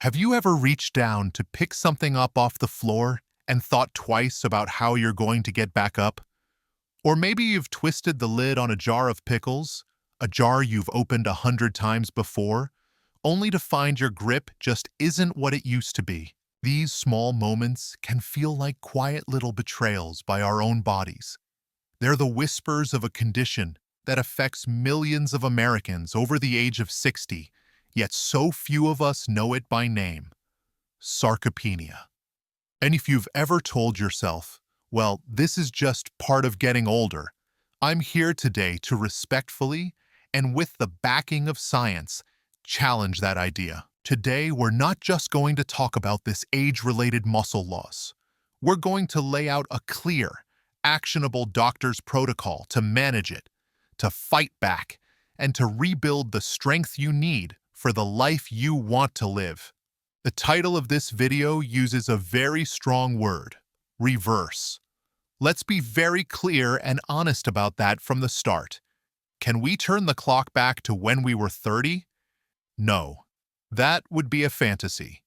Have you ever reached down to pick something up off the floor and thought twice about how you're going to get back up? Or maybe you've twisted the lid on a jar of pickles, a jar you've opened 100 times before, only to find your grip just isn't what it used to be. These small moments can feel like quiet little betrayals by our own bodies. They're the whispers of a condition that affects millions of Americans over the age of 60, yet so few of us know it by name: sarcopenia. And if you've ever told yourself, well, this is just part of getting older, I'm here today to respectfully, and with the backing of science, challenge that idea. Today, we're not just going to talk about this age-related muscle loss. We're going to lay out a clear, actionable doctor's protocol to manage it, to fight back, and to rebuild the strength you need for the life you want to live. The title of this video uses a very strong word: reverse. Let's be very clear and honest about that from the start. Can we turn the clock back to when we were 30? No. That would be a fantasy.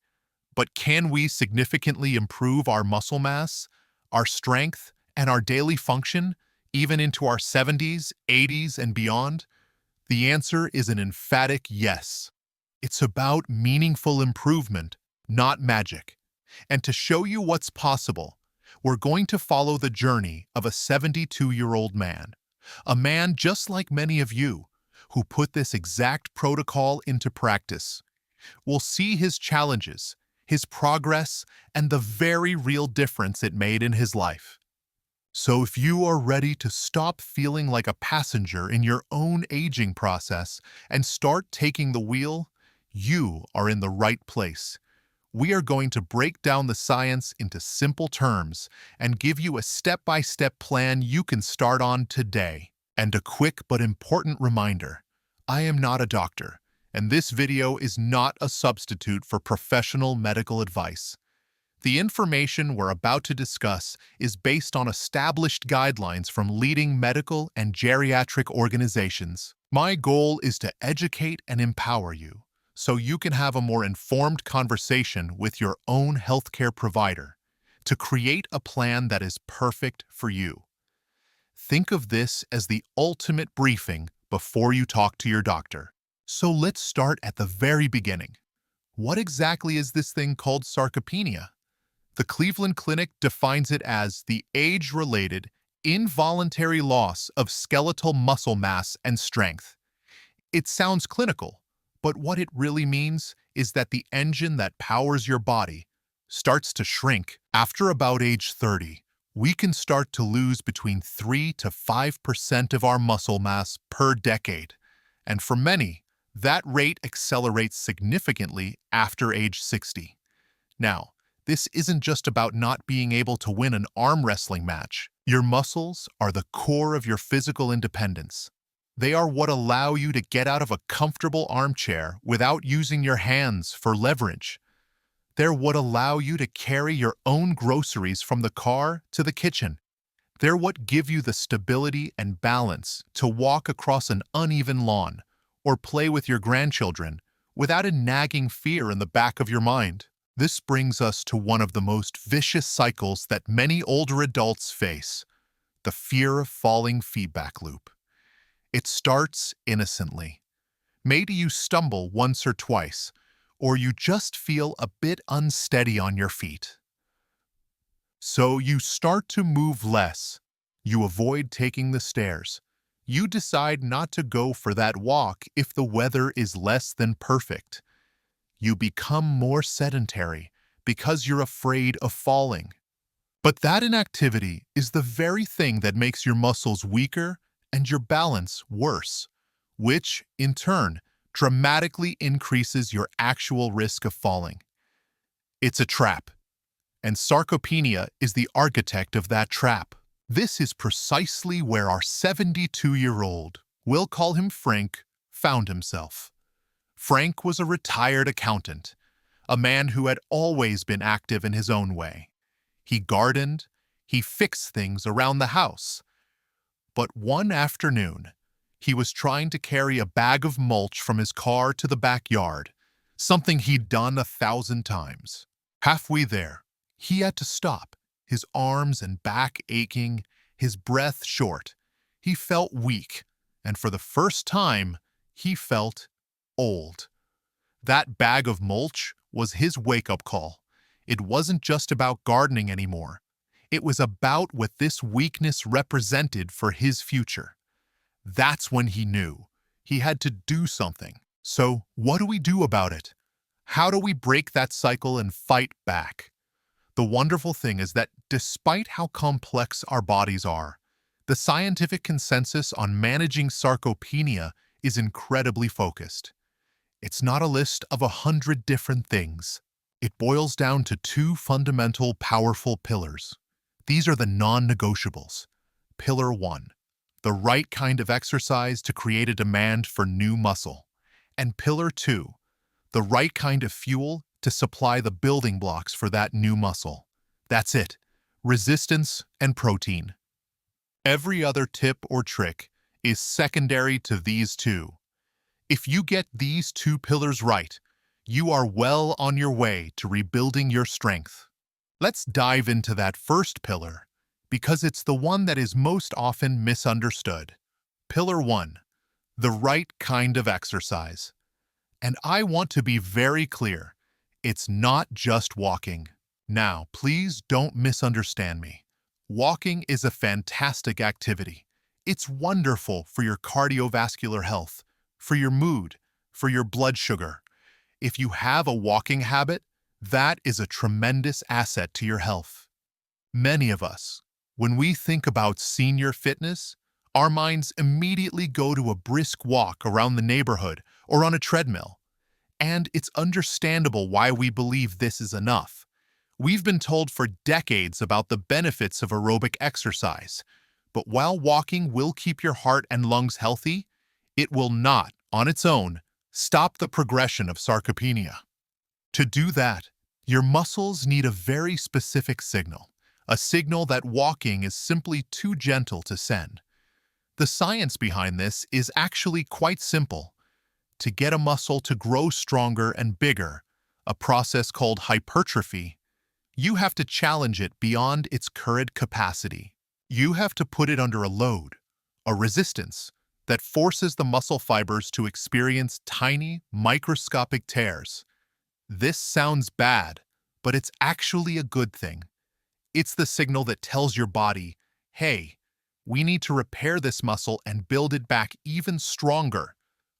But can we significantly improve our muscle mass, our strength, and our daily function, even into our 70s, 80s, and beyond? The answer is an emphatic yes. It's about meaningful improvement, not magic. And to show you what's possible, we're going to follow the journey of a 72-year-old man, a man just like many of you, who put this exact protocol into practice. We'll see his challenges, his progress, and the very real difference it made in his life. So if you are ready to stop feeling like a passenger in your own aging process and start taking the wheel, you are in the right place. We are going to break down the science into simple terms and give you a step-by-step plan you can start on today. And a quick but important reminder: I am not a doctor, and this video is not a substitute for professional medical advice. The information we're about to discuss is based on established guidelines from leading medical and geriatric organizations. My goal is to educate and empower you, so you can have a more informed conversation with your own healthcare provider to create a plan that is perfect for you. Think of this as the ultimate briefing before you talk to your doctor. So let's start at the very beginning. What exactly is this thing called sarcopenia? The Cleveland Clinic defines it as the age-related, involuntary loss of skeletal muscle mass and strength. It sounds clinical, but what it really means is that the engine that powers your body starts to shrink. After about age 30, we can start to lose between 3 to 5% of our muscle mass per decade. And for many, that rate accelerates significantly after age 60. Now, this isn't just about not being able to win an arm wrestling match. Your muscles are the core of your physical independence. They are what allow you to get out of a comfortable armchair without using your hands for leverage. They're what allow you to carry your own groceries from the car to the kitchen. They're what give you the stability and balance to walk across an uneven lawn or play with your grandchildren without a nagging fear in the back of your mind. This brings us to one of the most vicious cycles that many older adults face: the fear of falling feedback loop. It starts innocently. Maybe you stumble once or twice, or you just feel a bit unsteady on your feet. So you start to move less. You avoid taking the stairs. You decide not to go for that walk if the weather is less than perfect. You become more sedentary because you're afraid of falling. But that inactivity is the very thing that makes your muscles weaker and your balance worse, which, in turn, dramatically increases your actual risk of falling. It's a trap, and sarcopenia is the architect of that trap. This is precisely where our 72-year-old, we'll call him Frank, found himself. Frank was a retired accountant, a man who had always been active in his own way. He gardened, he fixed things around the house. But one afternoon, he was trying to carry a bag of mulch from his car to the backyard, something he'd done 1,000 times. Halfway there, he had to stop, his arms and back aching, his breath short. He felt weak, and for the first time, he felt old. That bag of mulch was his wake-up call. It wasn't just about gardening anymore. It was about what this weakness represented for his future. That's when he knew he had to do something. So, what do we do about it? How do we break that cycle and fight back? The wonderful thing is that despite how complex our bodies are, the scientific consensus on managing sarcopenia is incredibly focused. It's not a list of 100 different things. It boils down to two fundamental, powerful pillars. These are the non-negotiables. Pillar 1, the right kind of exercise to create a demand for new muscle. And Pillar 2, the right kind of fuel to supply the building blocks for that new muscle. That's it, resistance and protein. Every other tip or trick is secondary to these two. If you get these two pillars right, you are well on your way to rebuilding your strength. Let's dive into that first pillar, because it's the one that is most often misunderstood. Pillar 1, the right kind of exercise. And I want to be very clear, it's not just walking. Now, please don't misunderstand me. Walking is a fantastic activity. It's wonderful for your cardiovascular health, for your mood, for your blood sugar. If you have a walking habit, that is a tremendous asset to your health. Many of us, when we think about senior fitness, our minds immediately go to a brisk walk around the neighborhood or on a treadmill. And it's understandable why we believe this is enough. We've been told for decades about the benefits of aerobic exercise, but while walking will keep your heart and lungs healthy, it will not, on its own, stop the progression of sarcopenia. To do that, your muscles need a very specific signal, a signal that walking is simply too gentle to send. The science behind this is actually quite simple. To get a muscle to grow stronger and bigger, a process called hypertrophy, you have to challenge it beyond its current capacity. You have to put it under a load, a resistance, that forces the muscle fibers to experience tiny, microscopic tears. This sounds bad, but it's actually a good thing. It's the signal that tells your body, hey, we need to repair this muscle and build it back even stronger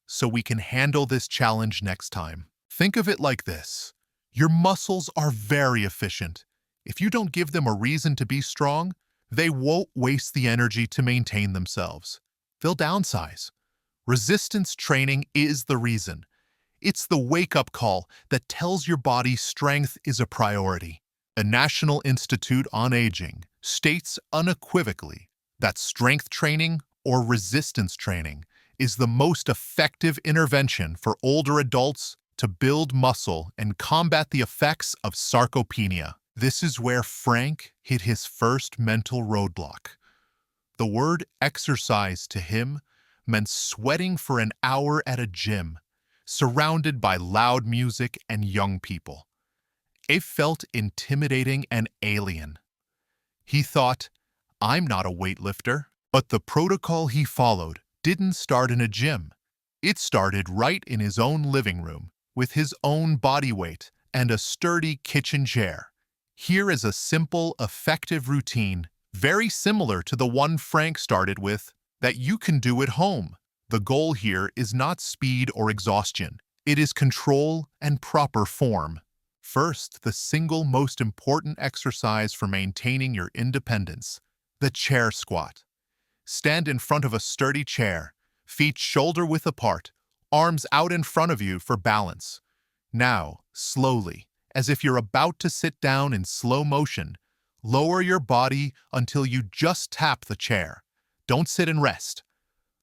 so we can handle this challenge next time. Think of it like this. Your muscles are very efficient. If you don't give them a reason to be strong, they won't waste the energy to maintain themselves. They'll downsize. Resistance training is the reason. It's the wake-up call that tells your body strength is a priority. The National Institute on Aging states unequivocally that strength training or resistance training is the most effective intervention for older adults to build muscle and combat the effects of sarcopenia. This is where Frank hit his first mental roadblock. The word exercise to him meant sweating for an hour at a gym, surrounded by loud music and young people. It felt intimidating and alien. He thought, I'm not a weightlifter. But the protocol he followed didn't start in a gym. It started right in his own living room, with his own body weight and a sturdy kitchen chair. Here is a simple, effective routine, very similar to the one Frank started with, that you can do at home. The goal here is not speed or exhaustion. It is control and proper form. First, the single most important exercise for maintaining your independence, the chair squat. Stand in front of a sturdy chair, feet shoulder-width apart, arms out in front of you for balance. Now, slowly, as if you're about to sit down in slow motion, lower your body until you just tap the chair. Don't sit and rest.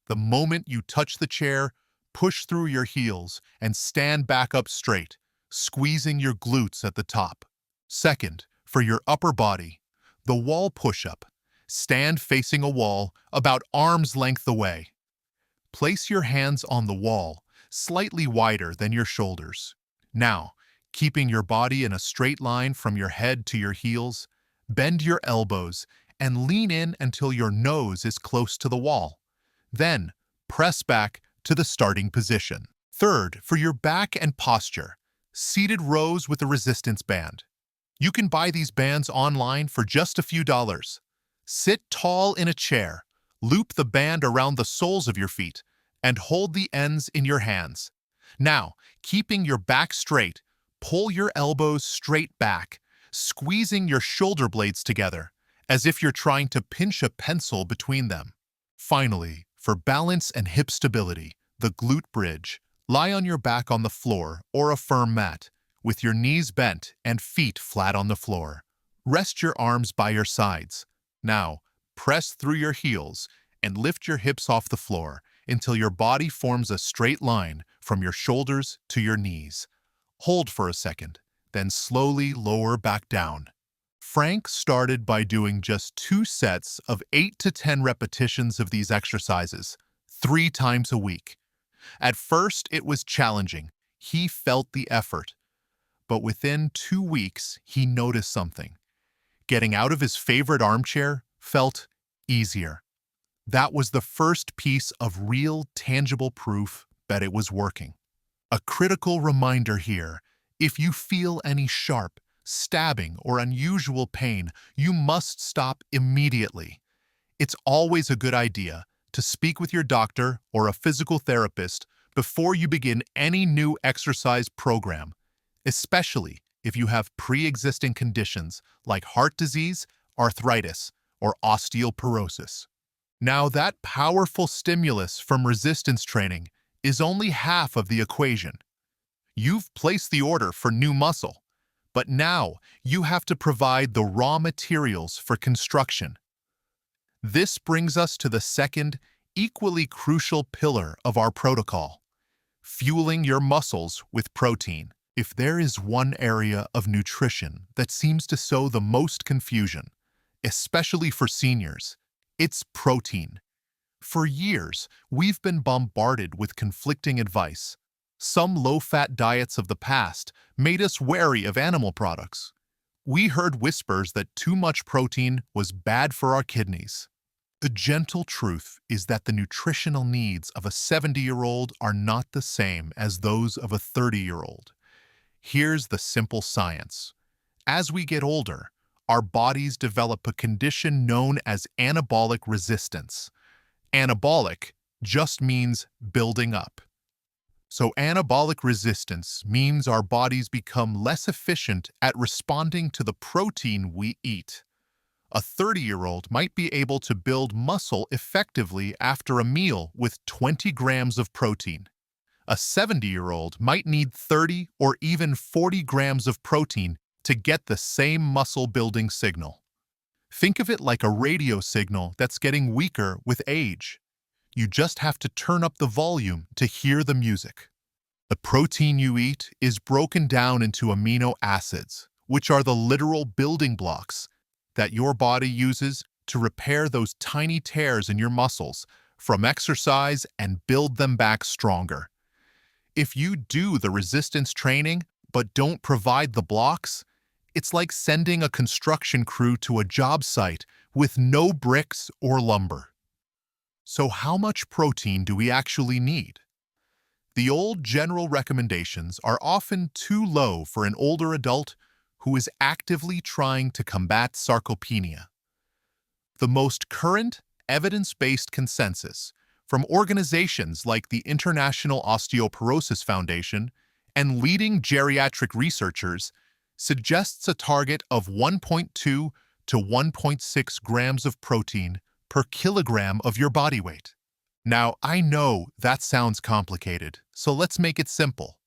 The moment you touch the chair, push through your heels and stand back up straight, squeezing your glutes at the top. Second, for your upper body, the wall push-up. Stand facing a wall about arm's length away. Place your hands on the wall, slightly wider than your shoulders. Now, keeping your body in a straight line from your head to your heels, bend your elbows and lean in until your nose is close to the wall. Then, press back to the starting position. Third, for your back and posture, seated rows with a resistance band. You can buy these bands online for just a few dollars. Sit tall in a chair, loop the band around the soles of your feet, and hold the ends in your hands. Now, keeping your back straight, pull your elbows straight back, squeezing your shoulder blades together, as if you're trying to pinch a pencil between them. Finally, for balance and hip stability, the glute bridge. Lie on your back on the floor or a firm mat, with your knees bent and feet flat on the floor. Rest your arms by your sides. Now, press through your heels and lift your hips off the floor until your body forms a straight line from your shoulders to your knees. Hold for a second, then slowly lower back down. Frank started by doing just 2 sets of 8 to 10 repetitions of these exercises, 3 times a week. At first, it was challenging. He felt the effort. But within 2 weeks, he noticed something. Getting out of his favorite armchair felt easier. That was the first piece of real, tangible proof that it was working. A critical reminder here: if you feel any sharp, stabbing, or unusual pain, you must stop immediately. It's always a good idea to speak with your doctor or a physical therapist before you begin any new exercise program, especially if you have pre-existing conditions like heart disease, arthritis, or osteoporosis. Now, that powerful stimulus from resistance training is only half of the equation. You've placed the order for new muscle, but now you have to provide the raw materials for construction. This brings us to the second, equally crucial pillar of our protocol: fueling your muscles with protein. If there is one area of nutrition that seems to sow the most confusion, especially for seniors, it's protein. For years, we've been bombarded with conflicting advice. Some low-fat diets of the past made us wary of animal products. We heard whispers that too much protein was bad for our kidneys. The gentle truth is that the nutritional needs of a 70-year-old are not the same as those of a 30-year-old. Here's the simple science. As we get older, our bodies develop a condition known as anabolic resistance. Anabolic just means building up. So anabolic resistance means our bodies become less efficient at responding to the protein we eat. A 30-year-old might be able to build muscle effectively after a meal with 20 grams of protein. A 70-year-old might need 30 or even 40 grams of protein to get the same muscle-building signal. Think of it like a radio signal that's getting weaker with age. You just have to turn up the volume to hear the music. The protein you eat is broken down into amino acids, which are the literal building blocks that your body uses to repair those tiny tears in your muscles from exercise and build them back stronger. If you do the resistance training but don't provide the blocks, it's like sending a construction crew to a job site with no bricks or lumber. So how much protein do we actually need? The old general recommendations are often too low for an older adult who is actively trying to combat sarcopenia. The most current, evidence-based consensus from organizations like the International Osteoporosis Foundation and leading geriatric researchers suggests a target of 1.2 to 1.6 grams of protein per kilogram of your body weight. Now, I know that sounds complicated, so let's make it simple.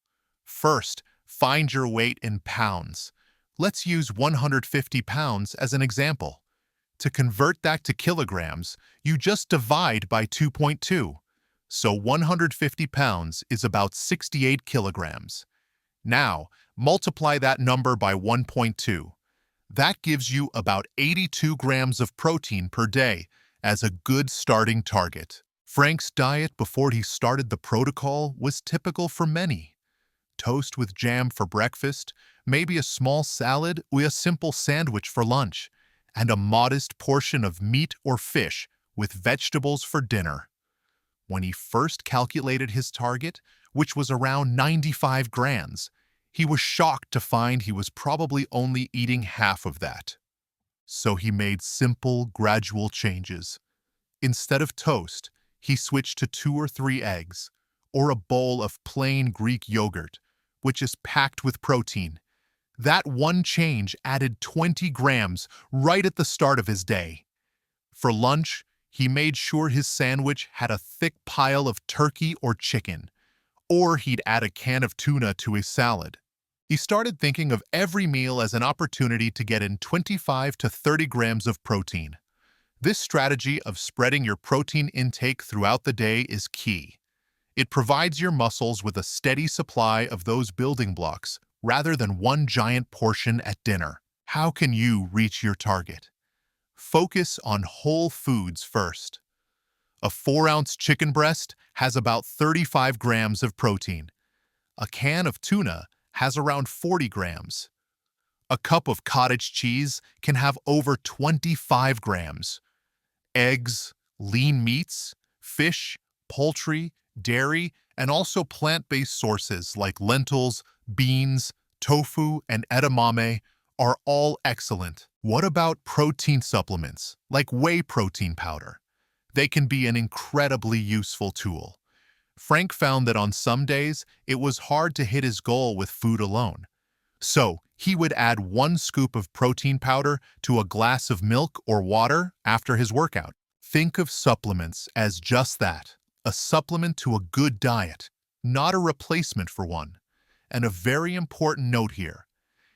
First, find your weight in pounds. Let's use 150 pounds as an example. To convert that to kilograms, you just divide by 2.2. So 150 pounds is about 68 kilograms. Now, multiply that number by 1.2. That gives you about 82 grams of protein per day as a good starting target. Frank's diet before he started the protocol was typical for many. toast with jam for breakfast, maybe a small salad or a simple sandwich for lunch, and a modest portion of meat or fish with vegetables for dinner. When he first calculated his target, which was around 95 grams, he was shocked to find he was probably only eating half of that. So he made simple, gradual changes. Instead of toast, he switched to 2 or 3 eggs, or a bowl of plain Greek yogurt, which is packed with protein. That one change added 20 grams right at the start of his day. For lunch, he made sure his sandwich had a thick pile of turkey or chicken, or he'd add a can of tuna to his salad. He started thinking of every meal as an opportunity to get in 25 to 30 grams of protein. This strategy of spreading your protein intake throughout the day is key. It provides your muscles with a steady supply of those building blocks rather than one giant portion at dinner. How can you reach your target? Focus on whole foods first. A 4-ounce chicken breast has about 35 grams of protein. A can of tuna has around 40 grams. A cup of cottage cheese can have over 25 grams. Eggs, lean meats, fish, poultry, dairy, and also plant-based sources like lentils, beans, tofu, and edamame are all excellent. What about protein supplements, like whey protein powder? They can be an incredibly useful tool. Frank found that on some days, it was hard to hit his goal with food alone. So, he would add 1 scoop of protein powder to a glass of milk or water after his workout. Think of supplements as just that, a supplement to a good diet, not a replacement for one. And a very important note here,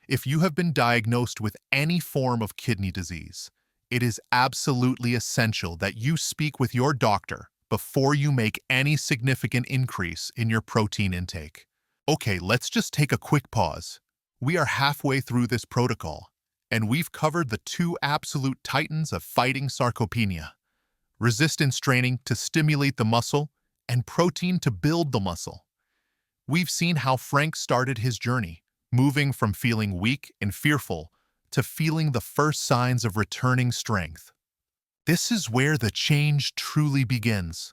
if you have been diagnosed with any form of kidney disease, it is absolutely essential that you speak with your doctor before you make any significant increase in your protein intake. Okay, let's just take a quick pause. We are halfway through this protocol, and we've covered the 2 absolute titans of fighting sarcopenia: resistance training to stimulate the muscle and protein to build the muscle. We've seen how Frank started his journey, moving from feeling weak and fearful to feeling the first signs of returning strength. This is where the change truly begins.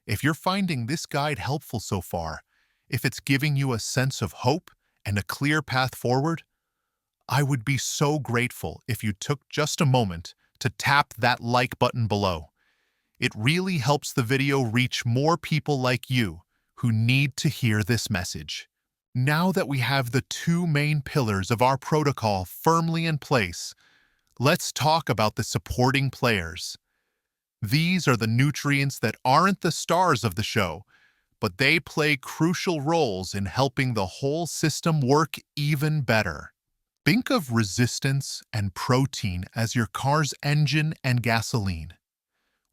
If you're finding this guide helpful so far, if it's giving you a sense of hope and a clear path forward, I would be so grateful if you took just a moment to tap that like button below. It really helps the video reach more people like you who need to hear this message. Now that we have the 2 main pillars of our protocol firmly in place, let's talk about the supporting players. These are the nutrients that aren't the stars of the show, but they play crucial roles in helping the whole system work even better. Think of resistance and protein as your car's engine and gasoline.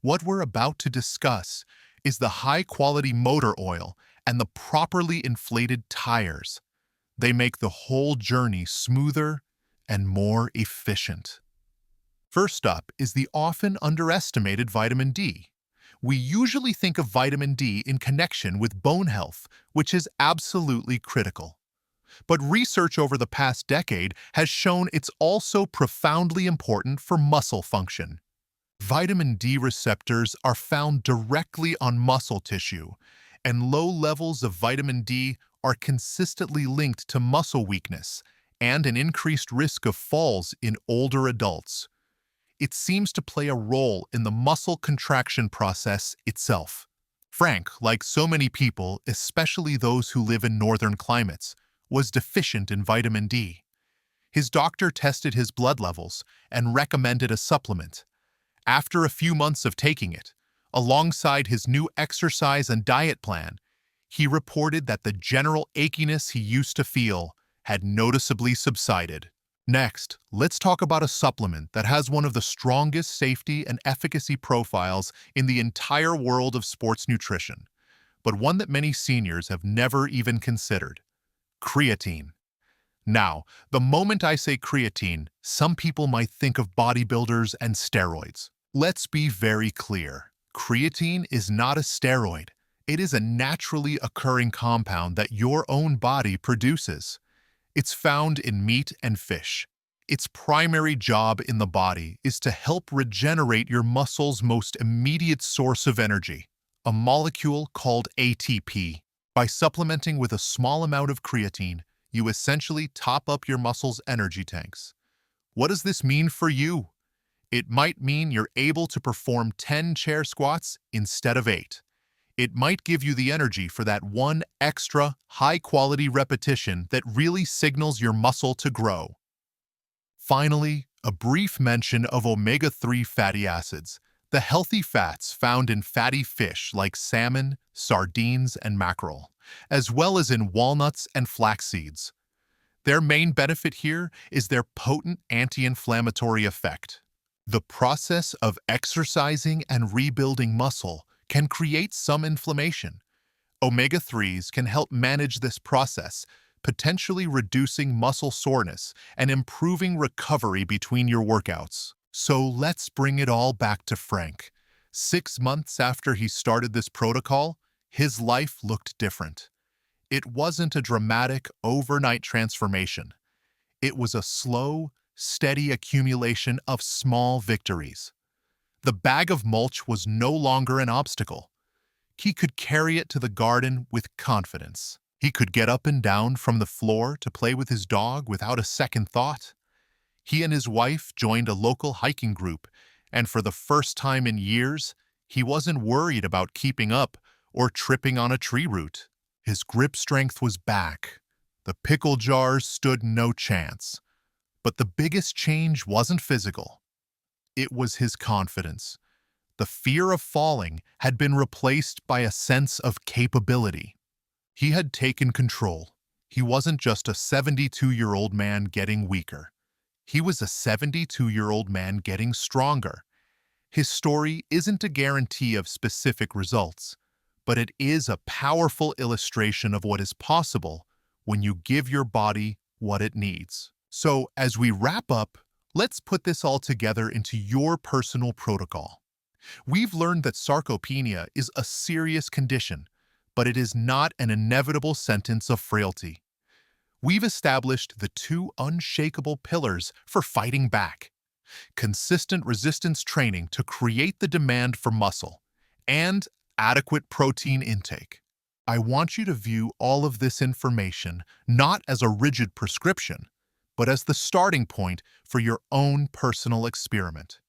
What we're about to discuss is the high-quality motor oil and the properly inflated tires. They make the whole journey smoother and more efficient. First up is the often underestimated vitamin D. We usually think of vitamin D in connection with bone health, which is absolutely critical. But research over the past decade has shown it's also profoundly important for muscle function. Vitamin D receptors are found directly on muscle tissue, and low levels of vitamin D are consistently linked to muscle weakness and an increased risk of falls in older adults. It seems to play a role in the muscle contraction process itself. Frank, like so many people, especially those who live in northern climates, was deficient in vitamin D. His doctor tested his blood levels and recommended a supplement. After a few months of taking it, alongside his new exercise and diet plan, he reported that the general achiness he used to feel had noticeably subsided. Next, let's talk about a supplement that has one of the strongest safety and efficacy profiles in the entire world of sports nutrition, but one that many seniors have never even considered: creatine. Now, the moment I say creatine, some people might think of bodybuilders and steroids. Let's be very clear. Creatine is not a steroid. It is a naturally occurring compound that your own body produces. It's found in meat and fish. Its primary job in the body is to help regenerate your muscle's most immediate source of energy, a molecule called ATP. By supplementing with a small amount of creatine, you essentially top up your muscle's energy tanks. What does this mean for you? It might mean you're able to perform 10 chair squats instead of 8. It might give you the energy for that one extra, high-quality repetition that really signals your muscle to grow. Finally, a brief mention of omega-3 fatty acids, the healthy fats found in fatty fish like salmon, sardines, and mackerel, as well as in walnuts and flax seeds. Their main benefit here is their potent anti-inflammatory effect. The process of exercising and rebuilding muscle can create some inflammation. Omega-3s can help manage this process, potentially reducing muscle soreness and improving recovery between your workouts. So let's bring it all back to Frank. 6 months after he started this protocol, his life looked different. It wasn't a dramatic, overnight transformation. It was a slow, steady accumulation of small victories. The bag of mulch was no longer an obstacle. He could carry it to the garden with confidence. He could get up and down from the floor to play with his dog without a second thought. He and his wife joined a local hiking group, and for the first time in years, he wasn't worried about keeping up or tripping on a tree root. His grip strength was back. The pickle jars stood no chance. But the biggest change wasn't physical. It was his confidence. The fear of falling had been replaced by a sense of capability. He had taken control. He wasn't just a 72-year-old man getting weaker. He was a 72-year-old man getting stronger. His story isn't a guarantee of specific results, but it is a powerful illustration of what is possible when you give your body what it needs. So, as we wrap up, let's put this all together into your personal protocol. We've learned that sarcopenia is a serious condition, but it is not an inevitable sentence of frailty. We've established the 2 unshakable pillars for fighting back: consistent resistance training to create the demand for muscle, and adequate protein intake. I want you to view all of this information not as a rigid prescription, but as the starting point for your own personal experiment.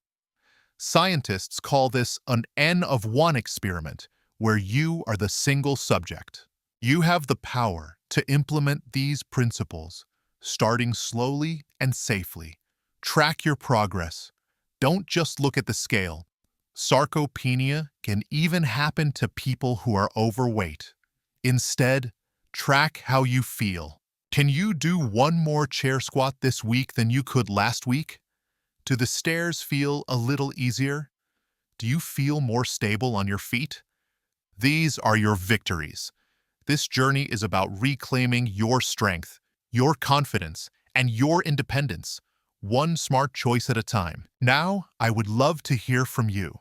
Scientists call this an N-of-1 experiment, where you are the single subject. You have the power to implement these principles, starting slowly and safely. Track your progress. Don't just look at the scale. Sarcopenia can even happen to people who are overweight. Instead, track how you feel. Can you do 1 more chair squat this week than you could last week? Do the stairs feel a little easier? Do you feel more stable on your feet? These are your victories. This journey is about reclaiming your strength, your confidence, and your independence, one smart choice at a time. Now, I would love to hear from you.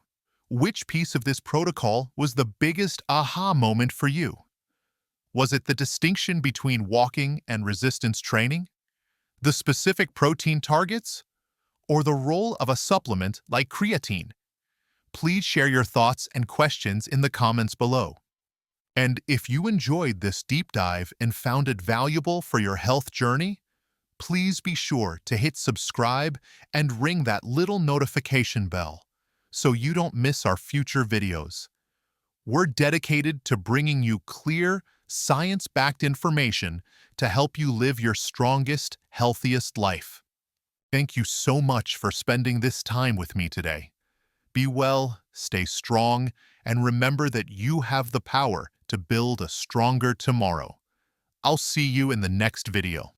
Which piece of this protocol was the biggest aha moment for you? Was it the distinction between walking and resistance training, the specific protein targets, or the role of a supplement like creatine? Please share your thoughts and questions in the comments below. And if you enjoyed this deep dive and found it valuable for your health journey, please be sure to hit subscribe and ring that little notification bell so you don't miss our future videos. We're dedicated to bringing you clear, science-backed information to help you live your strongest, healthiest life. Thank you so much for spending this time with me today. Be well, stay strong, and remember that you have the power to build a stronger tomorrow. I'll see you in the next video.